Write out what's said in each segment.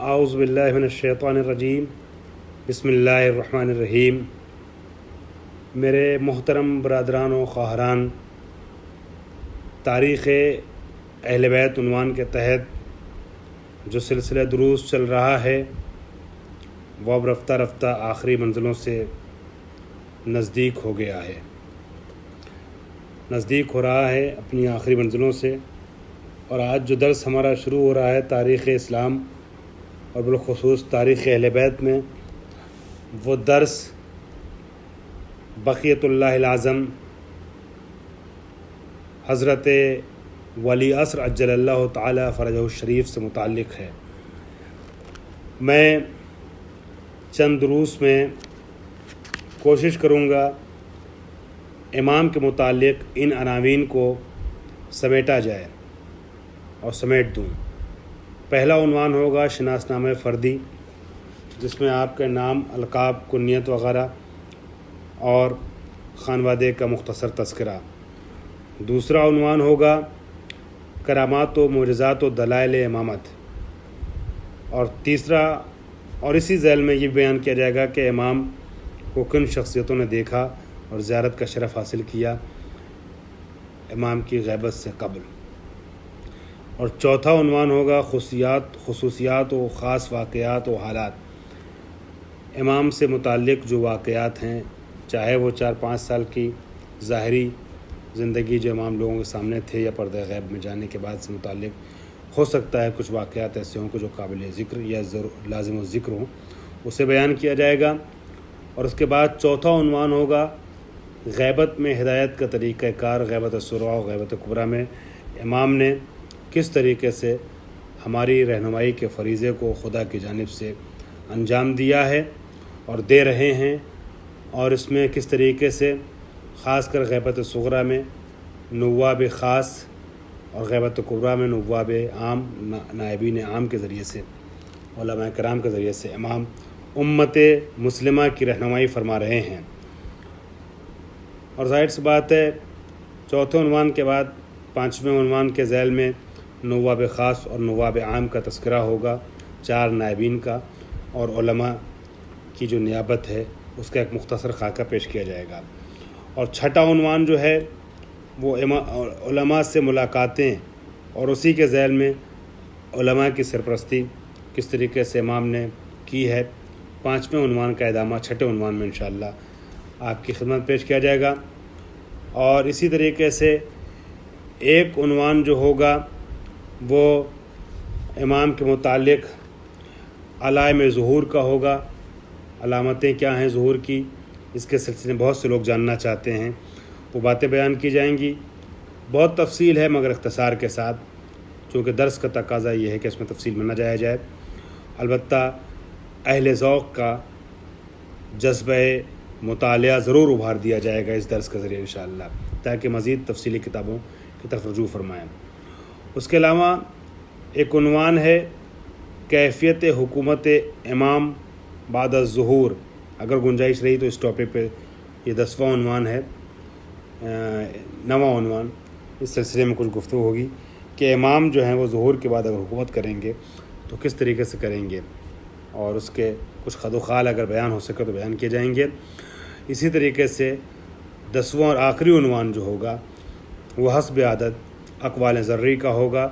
اعوذ باللہ من الشیطان الرجیم بسم اللہ الرحمن الرحیم۔ میرے محترم برادران و خواہران، تاریخ اہل بیت عنوان کے تحت جو سلسلہ دروس چل رہا ہے وہ اب رفتہ رفتہ آخری منزلوں سے نزدیک ہو گیا ہے، نزدیک ہو رہا ہے اپنی آخری منزلوں سے۔ اور آج جو درس ہمارا شروع ہو رہا ہے تاریخ اسلام اور بالخصوص تاریخ اہل بیت میں، وہ درس بقیت اللہ الاعظم حضرت ولی عصر عجل اللہ تعالی فرجہ الشریف سے متعلق ہے۔ میں چند دروس میں کوشش کروں گا امام کے متعلق ان عناوین کو سمیٹا جائے اور سمیٹ دوں۔ پہلا عنوان ہوگا شناس نامہ فردی، جس میں آپ کے نام، القاب، کنیت وغیرہ اور خانوادے کا مختصر تذکرہ۔ دوسرا عنوان ہوگا کرامات و معجزات و دلائل امامت، اور تیسرا اور اسی ذیل میں یہ بیان کیا جائے گا کہ امام کو کن شخصیتوں نے دیکھا اور زیارت کا شرف حاصل کیا امام کی غیبت سے قبل۔ اور چوتھا عنوان ہوگا خصوصیات و خاص واقعات و حالات، امام سے متعلق جو واقعات ہیں، چاہے وہ 4-5 سال کی ظاہری زندگی جو امام لوگوں کے سامنے تھے یا پردہ غیب میں جانے کے بعد سے متعلق ہو سکتا ہے کچھ واقعات ایسے ہوں کہ جو قابل ذکر یا لازم الذکر ہوں، اسے بیان کیا جائے گا۔ اور اس کے بعد چوتھا عنوان ہوگا غیبت میں ہدایت کا طریقہ کار، غیبت الصغریٰ و غیبت کبریٰ میں امام نے کس طریقے سے ہماری رہنمائی کے فریضے کو خدا کی جانب سے انجام دیا ہے اور دے رہے ہیں، اور اس میں کس طریقے سے خاص کر غیبت صغریٰ میں نواب خاص اور غیبت کبریٰ میں نواب عام، نائبین عام کے ذریعے سے، علماء کرام کے ذریعے سے امام امت مسلمہ کی رہنمائی فرما رہے ہیں۔ اور ظاہر سی بات ہے چوتھے عنوان کے بعد 5ویں عنوان کے ذیل میں نواب خاص اور نواب عام کا تذکرہ ہوگا، 4 نائبین کا، اور علماء کی جو نیابت ہے اس کا ایک مختصر خاکہ پیش کیا جائے گا۔ اور چھٹا عنوان جو ہے وہ علماء سے ملاقاتیں، اور اسی کے ذیل میں علماء کی سرپرستی کس طریقے سے امام نے کی ہے۔ 5ویں عنوان کا ادامہ چھٹے عنوان میں انشاءاللہ آپ کی خدمت پیش کیا جائے گا۔ اور اسی طریقے سے ایک عنوان جو ہوگا وہ امام کے متعلق علائم ظہور کا ہوگا، علامتیں کیا ہیں ظہور کی، اس کے سلسلے میں بہت سے لوگ جاننا چاہتے ہیں، وہ باتیں بیان کی جائیں گی۔ بہت تفصیل ہے مگر اختصار کے ساتھ، چونکہ درس کا تقاضا یہ ہے کہ اس میں تفصیل میں نہ جایا جائے۔ البتہ اہل ذوق کا جذبہ مطالعہ ضرور ابھار دیا جائے گا اس درس کے ذریعے انشاءاللہ، تاکہ مزید تفصیلی کتابوں کی طرف رجوع فرمائیں۔ اس کے علاوہ ایک عنوان ہے کیفیت حکومت امام بعد الظہور، اگر گنجائش رہی تو اس ٹاپک پہ یہ 10واں عنوان ہے، 9واں عنوان، اس سلسلے میں کچھ گفتگو ہوگی کہ امام جو ہیں وہ ظہور کے بعد اگر حکومت کریں گے تو کس طریقے سے کریں گے، اور اس کے کچھ خد و خال اگر بیان ہو سکے تو بیان کیے جائیں گے۔ اسی طریقے سے 10واں اور آخری عنوان جو ہوگا وہ حسب عادت اقوال ذری کا ہوگا،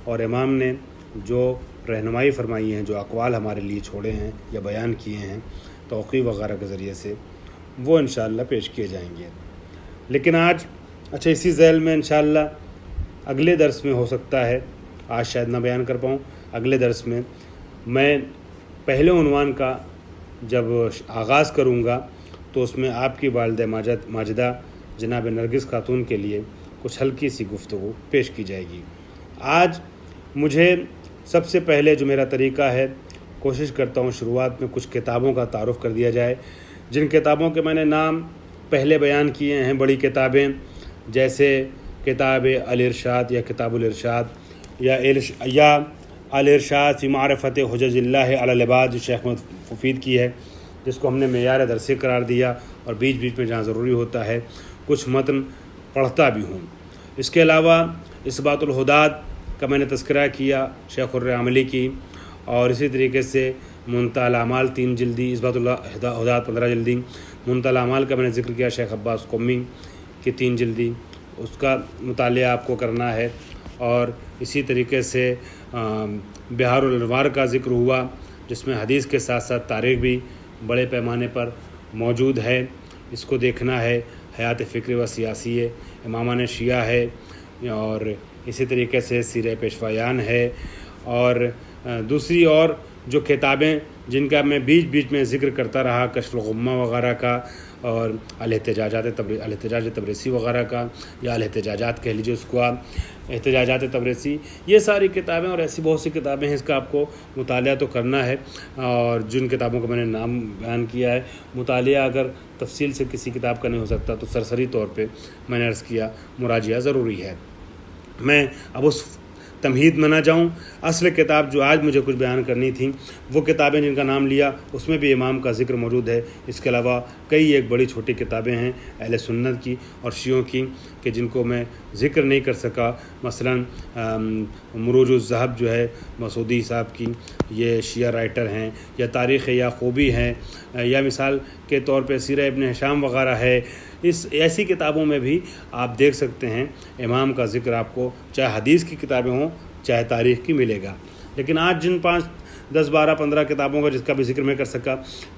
اور امام نے جو رہنمائی فرمائی ہیں، جو اقوال ہمارے لیے چھوڑے ہیں یا بیان کیے ہیں توقیع وغیرہ کے ذریعے سے، وہ انشاءاللہ پیش کیے جائیں گے۔ لیکن آج اسی ذیل میں انشاءاللہ اگلے درس میں ہو سکتا ہے، آج شاید نہ بیان کر پاؤں، اگلے درس میں میں پہلے عنوان کا جب آغاز کروں گا تو اس میں آپ کی والدہ ماجدہ جناب نرگس خاتون کے لیے کچھ ہلکی سی گفتگو پیش کی جائے گی۔ آج مجھے سب سے پہلے جو میرا طریقہ ہے، کوشش کرتا ہوں شروعات میں کچھ کتابوں کا تعارف کر دیا جائے، جن کتابوں کے میں نے نام پہلے بیان کیے ہیں، بڑی کتابیں جیسے کتاب الارشاد یا کتاب الارشاد یا الارشاد فی معرفت حجج اللہ علی العباد جو شیخ محمد مفید کی ہے، جس کو ہم نے معیار درسی قرار دیا، اور بیچ بیچ میں جہاں ضروری ہوتا ہے کچھ متن پڑھتا بھی ہوں۔ اس کے علاوہ اثبات الحداد کا میں نے تذکرہ کیا شیخ الرعاملی کی، اور اسی طریقے سے منتہی الاعمال 3 جلدی، اثبات الحدات 15 جلدی، منتہی الاعمال کا میں نے ذکر کیا شیخ عباس قمی کی 3 جلدی، اس کا مطالعہ آپ کو کرنا ہے۔ اور اسی طریقے سے بہار الانوار کا ذکر ہوا، جس میں حدیث کے ساتھ ساتھ تاریخ بھی بڑے پیمانے پر موجود ہے، اس کو دیکھنا ہے۔ حیات فکری و سیاسی ہے، امامان شیعہ ہے، اور اسی طریقے سے سیرہ پیشوایان ہے، اور دوسری اور جو کتابیں جن کا میں بیچ میں ذکر کرتا رہا، کشف الغمہ وغیرہ کا، اور الاحتجاج تبریسی وغیرہ کا، یا الاحتجاجات کہہ لیجیے اس کو آپ، احتجاجات تبریسی، یہ ساری کتابیں اور ایسی بہت سی کتابیں ہیں، اس کا آپ کو مطالعہ تو کرنا ہے۔ اور جن کتابوں کا میں نے نام بیان کیا ہے، مطالعہ اگر تفصیل سے کسی کتاب کا نہیں ہو سکتا تو سرسری طور پہ میں نے عرض کیا مراجعہ ضروری ہے۔ میں اب اس تمہید میں نہ جاؤں، اصل کتاب جو آج مجھے کچھ بیان کرنی تھی، وہ کتابیں جن کا نام لیا اس میں بھی امام کا ذکر موجود ہے۔ اس کے علاوہ کئی ایک بڑی چھوٹی کتابیں ہیں اہل سنت کی اور شیعوں کی کہ جن کو میں ذکر نہیں کر سکا، مثلا مروج الذہب جو ہے مسعودی صاحب کی، یہ شیعہ رائٹر ہیں، یا تاریخ یعقوبی ہیں، یا مثال کے طور پہ سیرہ ابن ہشام وغیرہ ہے۔ ایسی کتابوں میں بھی آپ دیکھ سکتے ہیں امام کا ذکر آپ کو چاہے حدیث کی کتابیں ہوں چاہے تاریخ کی ملے گا۔ لیکن آج جن 5، 10، 12، 15 کتابوں کا جس کا بھی ذکر میں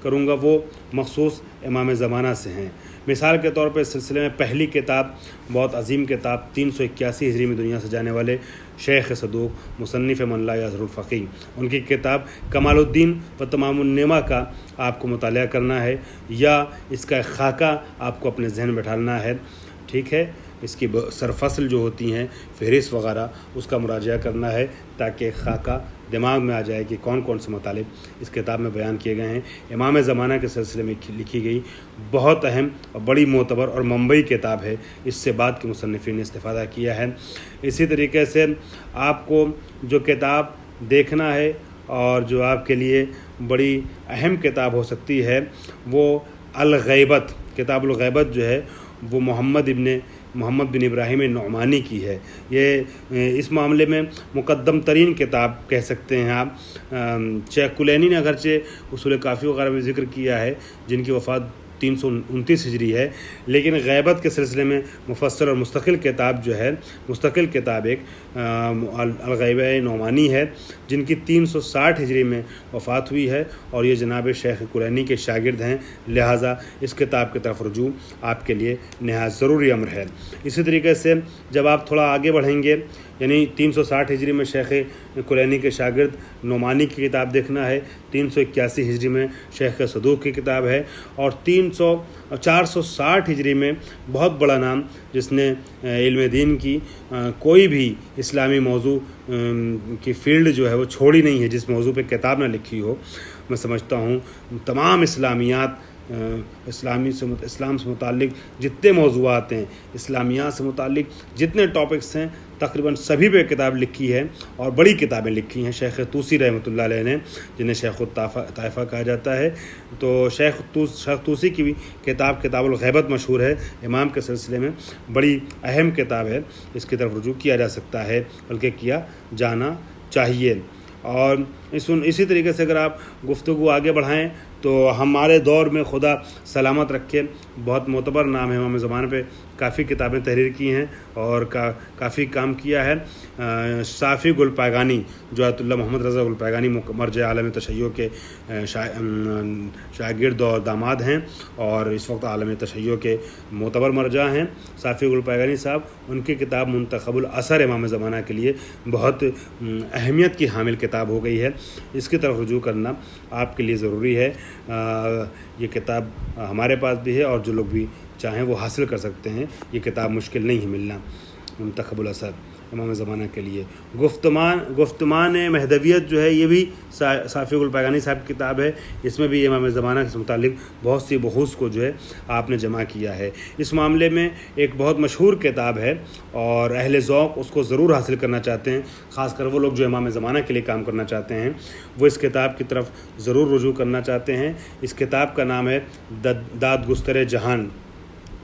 کروں گا وہ مخصوص امام زمانہ سے ہیں۔ مثال کے طور پہ اس سلسلے میں پہلی کتاب، بہت عظیم کتاب، 381 ہجری میں دنیا سے جانے والے شیخ صدوق مصنف من لا یظہر الفقیہ، ان کی کتاب کمال الدین و تمام النعمہ کا آپ کو مطالعہ کرنا ہے، یا اس کا ایک خاکہ آپ کو اپنے ذہن میں بٹھانا ہے، ٹھیک ہے۔ اس کی سرفصل جو ہوتی ہیں، فہرست وغیرہ، اس کا مراجعہ کرنا ہے تاکہ خاکہ دماغ میں آ جائے کہ کون کون سے مطالب اس کتاب میں بیان کیے گئے ہیں۔ امام زمانہ کے سلسلے میں لکھی گئی بہت اہم اور بڑی معتبر اور منبعی کتاب ہے، اس سے بعد کے مصنفین نے استفادہ کیا ہے۔ اسی طریقے سے آپ کو جو کتاب دیکھنا ہے اور جو آپ کے لیے بڑی اہم کتاب ہو سکتی ہے وہ الغیبت، کتاب الغیبت جو ہے وہ محمد بن ابراہیم نعمانی کی ہے۔ یہ اس معاملے میں مقدم ترین کتاب کہہ سکتے ہیں آپ۔ شیخ کلینی نے اگرچہ اصول کافی وغیرہ میں ذکر کیا ہے جن کی وفات 329 ہجری ہے، لیکن غیبت کے سلسلے میں مفصل اور مستقل کتاب ایک الغیبہ نعمانی ہے جن کی 360 ہجری میں وفات ہوئی ہے، اور یہ جناب شیخ کلینی کے شاگرد ہیں، لہٰذا اس کتاب کی طرف رجوع آپ کے لیے نہایت ضروری امر ہے۔ اسی طریقے سے جب آپ تھوڑا آگے بڑھیں گے، یعنی 360 ہجری میں شیخ کلینی کے شاگرد نعمانی کی کتاب دیکھنا ہے، 381 ہجری میں شیخ صدوق کی کتاب ہے، اور 460 ہجری میں بہت بڑا نام جس نے علم دین کی کوئی بھی اسلامی موضوع کی فیلڈ جو ہے وہ چھوڑی نہیں ہے جس موضوع پہ کتاب نہ لکھی ہو، میں سمجھتا ہوں تمام اسلامیات، اسلام سے متعلق جتنے موضوعات ہیں، اسلامیات سے متعلق جتنے ٹاپکس ہیں، تقریباً سبھی پہ کتاب لکھی ہے، اور بڑی کتابیں لکھی ہیں شیخ طوسی رحمۃ اللہ علیہ نے، جنہیں شیخ الطائفہ کہا جاتا ہے۔ تو شیخ طوسی کی بھی کتاب الغیبت مشہور ہے، امام کے سلسلے میں بڑی اہم کتاب ہے، اس کی طرف رجوع کیا جا سکتا ہے، بلکہ کیا جانا چاہیے۔ اور اسی طریقے سے اگر آپ گفتگو آگے بڑھائیں تو ہمارے دور میں خدا سلامت رکھے بہت معتبر نام ہے، امام زمانہ پہ کافی کتابیں تحریر کی ہیں اور کافی کام کیا ہے۔ صافی گل پایگانی جو آیت اللہ محمد رضا گل پایگانی مرجع عالم تشیع کے شاگرد اور داماد ہیں، اور اس وقت عالم تشیع کے معتبر مرجع ہیں صافی گل پایگانی صاحب۔ ان کی کتاب منتخب الاثر امام زمانہ کے لیے بہت اہمیت کی حامل کتاب ہو گئی ہے، اس کی طرف رجوع کرنا آپ کے لیے ضروری ہے۔ یہ کتاب ہمارے پاس بھی ہے، اور جو لوگ بھی چاہیں وہ حاصل کر سکتے ہیں، یہ کتاب مشکل نہیں ہے ملنا، منتخب الاثر امام زمانہ کے لیے۔ گفتمان مہدویت جو ہے یہ بھی صافی گل پایگانی صاحب کی کتاب ہے، اس میں بھی امام زمانہ سے متعلق بہت سی بحوث کو جو ہے آپ نے جمع کیا ہے۔ اس معاملے میں ایک بہت مشہور کتاب ہے اور اہل ذوق اس کو ضرور حاصل کرنا چاہتے ہیں، خاص کر وہ لوگ جو امام زمانہ کے لیے کام کرنا چاہتے ہیں، وہ اس کتاب کی طرف ضرور رجوع کرنا چاہتے ہیں۔ اس کتاب کا نام ہے داد گستر جہان،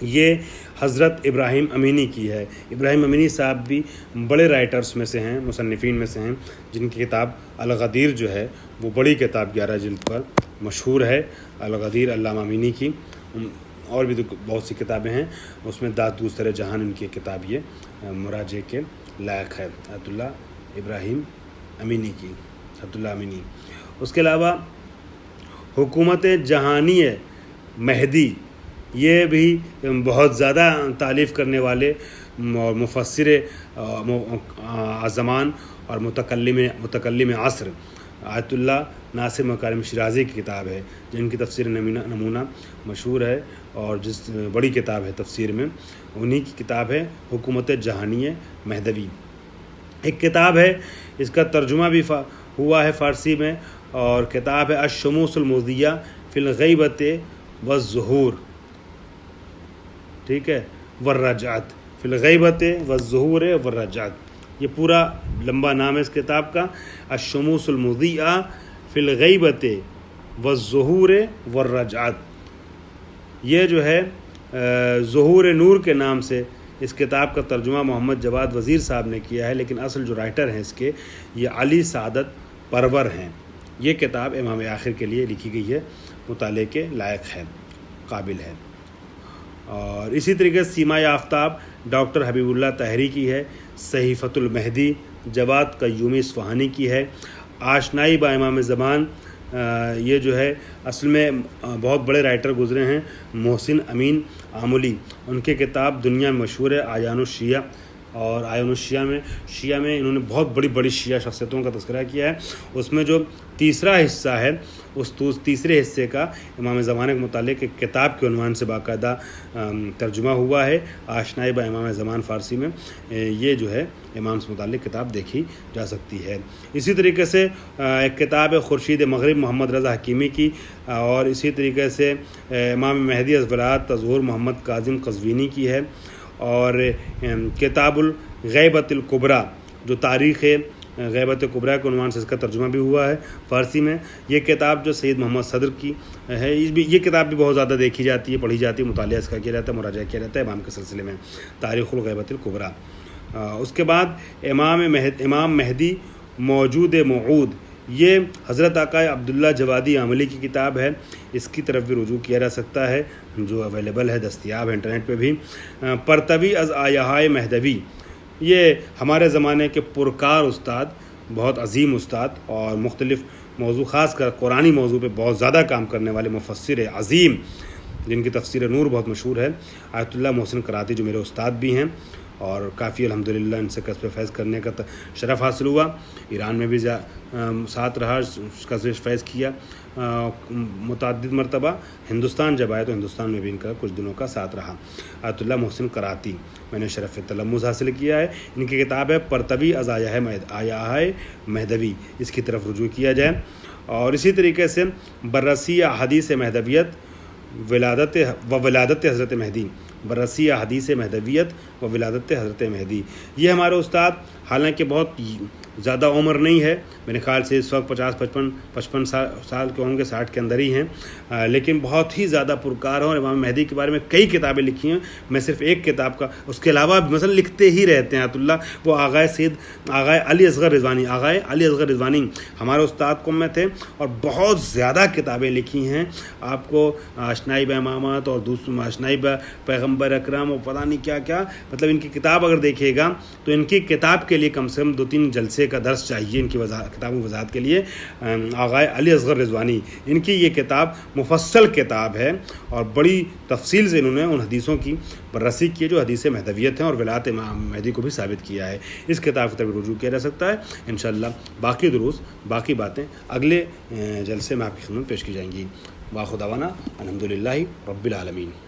یہ حضرت ابراہیم امینی کی ہے۔ ابراہیم امینی صاحب بھی بڑے رائٹرز میں سے ہیں، مصنفین میں سے ہیں، جن کی کتاب الغدیر جو ہے وہ بڑی کتاب 11 جلد پر مشہور ہے، الغدیر علامہ امینی کی۔ اور بھی بہت سی کتابیں ہیں، اس میں داد دوسرے جہان ان کی کتاب یہ مراجعے کے لائق ہے، عبد اللہ ابراہیم امینی کی، عبد اللہ امینی۔ اس کے علاوہ حکومت جہانی مہدی، یہ بھی بہت زیادہ تعریف کرنے اور مفسر زمان اور متکلم عصر آیت اللہ ناصر مکارم شیرازی کی کتاب ہے، جن کی تفسیر نمونہ مشہور ہے اور جس بڑی کتاب ہے تفسیر میں، انہی کی کتاب ہے حکومت جہانی مہدوی۔ ایک کتاب ہے، اس کا ترجمہ بھی ہوا ہے فارسی میں، اور کتاب ہے الشموس المضیہ فی الغیبۃ والظہور، ٹھیک ہے، والرجعت، فی الغیبۃ والظہور والرجعت، یہ پورا لمبا نام ہے اس کتاب کا، الشموس المضیہ فی الغیبۃ والظہور والرجعت۔ یہ جو ہے ظہور نور کے نام سے اس کتاب کا ترجمہ محمد جواد وزیر صاحب نے کیا ہے، لیکن اصل جو رائٹر ہیں اس کے یہ علی سعادت پرور ہیں۔ یہ کتاب امام آخر کے لیے لکھی گئی ہے، مطالعے کے لائق ہے، قابل ہے۔ اور اسی طریقے سے سیمائے آفتاب ڈاکٹر حبیب اللہ طاہری کی ہے، صحیفۃ المہدی جواد قیومی اصفہانی کی ہے، آشنائی با امام زمان، یہ جو ہے اصل میں بہت بڑے رائٹر گزرے ہیں، محسن امین آملی، ان کی کتاب دنیا میں مشہور ہے، آیان الشیعہ، اور آیان الشیعہ میں انہوں نے بہت بڑی شیعہ شخصیتوں کا تذکرہ کیا ہے۔ اس میں جو تیسرا حصہ ہے، اس تیسرے حصے کا امام زمانے کے متعلق ایک کتاب کے عنوان سے باقاعدہ ترجمہ ہوا ہے، آشنائی با امام زمان فارسی میں، یہ جو ہے امام سے متعلق کتاب دیکھی جا سکتی ہے۔ اسی طریقے سے ایک کتاب ہے خورشید مغرب محمد رضا حکیمی کی، اور اسی طریقے سے امام مہدی از ولایت تظہر محمد کاظم قزوینی کی ہے، اور کتاب الغیبۃ الکبریٰ جو تاریخ غیبت کبریٰ کے عنوان سے اس کا ترجمہ بھی ہوا ہے فارسی میں۔ یہ کتاب جو سید محمد صدر کی ہے، یہ کتاب بھی بہت زیادہ دیکھی جاتی ہے، پڑھی جاتی ہے، مطالعہ اس کا کیا جاتا ہے، مراجعہ کیا جاتا ہے امام کے سلسلے میں، تاریخ الغیبۃ الکبریٰ۔ اس کے بعد امام مہدی موجود موعود، یہ حضرت آقا عبداللہ جوادی عاملی کی کتاب ہے، اس کی طرف بھی رجوع کیا جا سکتا ہے، جو اویلیبل ہے، دستیاب ہے انٹرنیٹ پہ بھی۔ پرتوی از آیاہائے مہدوی، یہ ہمارے زمانے کے پرکار استاد، بہت عظیم استاد، اور مختلف موضوع، خاص کر قرآنی موضوع پہ بہت زیادہ کام کرنے والے مفسر عظیم، جن کی تفسیر نور بہت مشہور ہے، آیت اللہ محسن کراتی، جو میرے استاد بھی ہیں، اور کافی الحمدللہ ان سے کسب فیض کرنے کا شرف حاصل ہوا، ایران میں بھی ساتھ رہا، کسب فیض کیا متعدد مرتبہ، ہندوستان جب آئے تو ہندوستان میں بھی ان کا کچھ دنوں کا ساتھ رہا، آیت اللہ محسن کراتی، میں نے شرف تلمذ حاصل کیا ہے۔ ان کی کتاب ہے پرتوی از آیاہائے مہدوی، اس کی طرف رجوع کیا جائے۔ اور اسی طریقے سے بررسی احادیث مہدویت ولادت حضرت مہدی، بررسی احادیث مہدویت و ولادت حضرت مہدی، یہ ہمارے استاد، حالانکہ بہت زیادہ عمر نہیں ہے، میرے خیال سے اس وقت 55 سال کے ہوں گے، 60 کے اندر ہی ہیں، لیکن بہت ہی زیادہ پرکار ہیں، اور امام مہدی کے بارے میں کئی کتابیں لکھی ہیں، میں صرف ایک کتاب کا، اس کے علاوہ مثلا لکھتے ہی رہتے ہیں آیت اللہ، وہ آغائے علی اصغر رضوانی ہمارے استاد قوم میں تھے، اور بہت زیادہ کتابیں لکھی ہیں، آپ کو آشنائی با امامت اور دوسری آشنائی با پیغمبر اکرم اور پتہ نہیں کیا کیا، مطلب ان کی کتاب اگر دیکھیے گا تو ان کی کتاب کے لیے کم سے کم 2-3 جلسے کا درس چاہیے، ان کی کتابوں کی وضاحت کے لیے۔ آغائے علی اصغر رضوانی، ان کی یہ کتاب مفصل کتاب ہے، اور بڑی تفصیل سے انہوں نے ان حدیثوں کی بررسی کی ہے جو حدیث مہدویت ہیں، اور ولایت امام مہدی کو بھی ثابت کیا ہے۔ اس کتاب کی طرف رجوع کیا جا سکتا ہے انشاءاللہ۔ باقی دروس، باقی باتیں اگلے جلسے میں آپ کی خدمت پیش کی جائیں گی۔ واخر دعوانا الحمدللہ رب العالمین۔